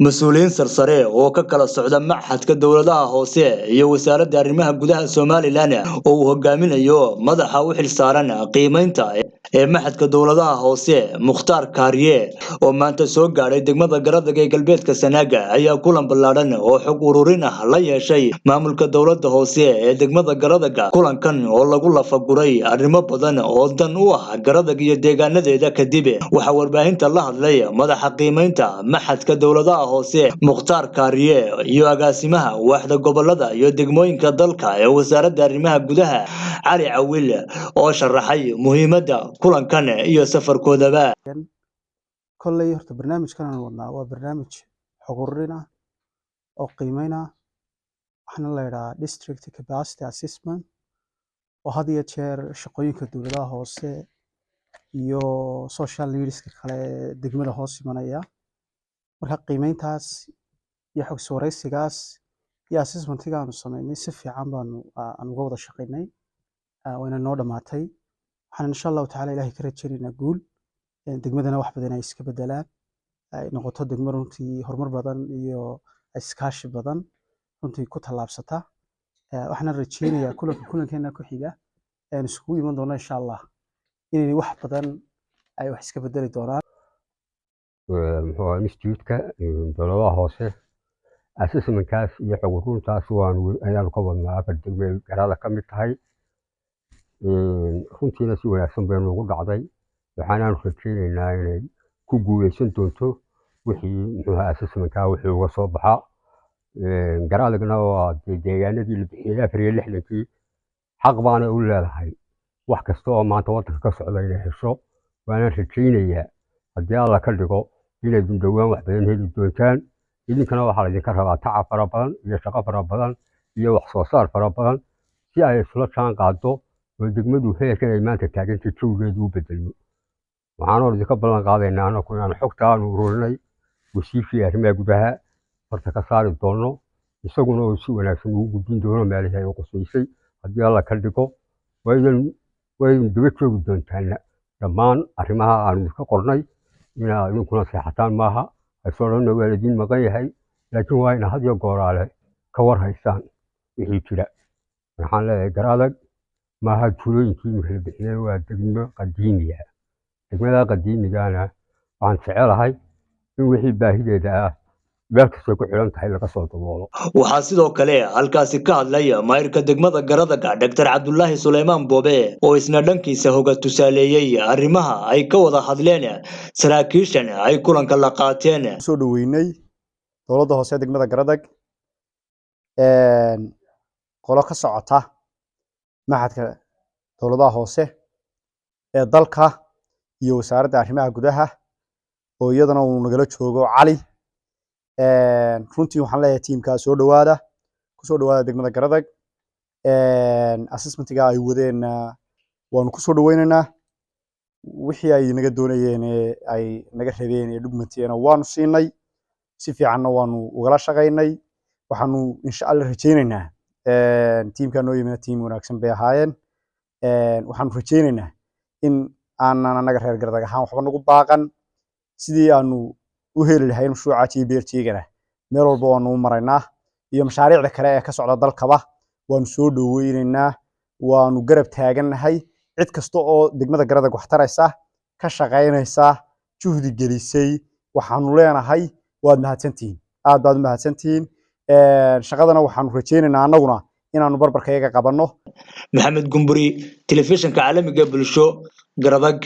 mas-uuliyiin sarsare oo ka kala socda maxadka dowladaha hoose iyo wasaaradda arrimaha gudaha Somaliland oo uu hogaaminayo madaxa u xilsaaran qiimeynta ee maxadka dowladaha hoose Mukhtaar Kaariye oo maanta soo gaaray degmada Garadagh ee galbeedka Sanaaga ayaa kulan ballaaran oo xog ururin ah la yeeshay maamulka dowladda hoose ee degmada Garadagh. Kulankan oo lagu lafaguray arrimo badan oo dan u ah Garadagh iyo deegaanadeeda kadib waxa warbaahinta la hadlay madaxa qiimeynta maxadka dowladaha hoose Mukhtaar Kaariye iyo agaasimaha waaxda gobolada iyo degmooyinka dalka ee wasaaradda arrimaha gudaha Cali Cawil oo sharaxay muhiimadda kulankan iyo safarkoodaba. kolley horta barnaamijkan aan wadnaa waa barnaamij xog ururin ah oo qiimeyn ah waxaana la yidhahaa district capacity assessment oo had iyo jeer shaqooyinka dowladaha hoose iyo social needska kale ee degmada hoos imanaya. marka qiimeyntaas iyo xog wareysigaas iyo assessmentiga aanu sameynay si fiican baanu aan uga wada shaqeynay wayna noo dhamaatay. waxaan insha allahu tacaala ilaahay ka rajaynaynaa guul degmadana wax badan ay iska bedelaan ay noqoto degmo runtii horumar badan iyo iskaashi badan runtii ku tallaabsata. waxaan rajaynayaa kulankeena ku xiga aan isugu iman doono insha allah inay wax badan ay wax iska bedeli doonaan. muxuu institute-ka dowladaha hoose assessment-kaas iyo xog ururintaas ayaanu ka wadnaa afar degmo Garadagh ka mid tahay. runtiina si wanaagsan baynu ugu dhacday waxaanaanu rajaynaynaa inay ku guuleysan doonto wixii muxuu assessment-ka wixii uga soo baxa. Garadaghna waa deegaanadii la bixiyay 64 xaq baana u leedahay wax kasta oo maanta waddanka ka socda inay hesho. waana rajaynayaa haddii alla ka dhigo inay dhowaan wax badan heli doontaan. idinkana waxaa laydinka rabaa tacab fara badan iyo shaqo fara badan iyo wax soo saar fara badan si ay isla jaan qaado oo degmadu heerkan ay maanta taagantay jawgeedu u bedelmo. waxaanoo idinka ballan qaadaynaa anagu inaan xogta aanu ururinay wasiirkii arrimaha gudaha horta ka saari doono isaguna oo si wanaagsan ugu gudbin doono meelihii ay u qusaysay. haddii alla ka dhigo waydan daba joogi doontaan dhammaan arrimaha aanu idinka qornay. inaad idinkuna seexataan maaha haysoo dhanna waa laidiin maqan yahay laakiin waa ina had iyo gooraale ka war haysaan wixii jira. waxaan leeyahay Garadagh maaha tuulooyinkii imika la bixiyay waa degmo qadiimiya. degmada qadiimigana waxaan jecelahay in wixii baahideeda ah meel kastoo ku xiran tahay laga soo daboolo. waxaa sidoo kale halkaasi ka hadlay maayirka degmada Garadagh Dr. Cabdullaahi Suleymaan Boobe oo isna dhankiisa hoga tusaaleeyay arrimaha ay ka wada hadleen saraakiishan ay kulanka la qaateen. soo dhaweynay dowladda hoose degmada Garadagh qolo ka socota maxadka dowladaha hoose ee dalka iyo wasaaradda arrimaha gudaha oo iyadana uu nagala joogo Cali. runtii waxaan leeyahay tiimka soo dhawaada ku soo dhawaada degmada Garadagh. assessmentiga ay wadeen waanu ku soo dhaweynaynaa wixii ay naga doonayeen ay naga rabeen ee documentiyana waanu siinay si fiicanna waanu ugala shaqeynay. waxaanu insha Allah rajaynaynaa tiimka noo yimid tiim wanaagsan bay ahaayeen. waxaanu rajaynaynaa in aanan anaga reer Garadagh ahaan waxba nagu baaqan sidii aanu u heli lahayn mashruuca TBRT-gana meel walba waanu u maraynaa iyo mashaariicda kale ee ka socda dalkaba waanu soo dhaweynaynaa waanu garab taagannahay. cid kasta oo degmada Garadagh wax taraysa ka shaqeynaysa juhdi gelisay waxaanu leenahay waad mahadsantihiin aad baad mahadsantihiin. shaqadana waxaanu rajaynaynaa annaguna inaanu barbarkayaga qabanno. Maxamed Gumburi, telefishinka caalamiga bulsho Garadagh.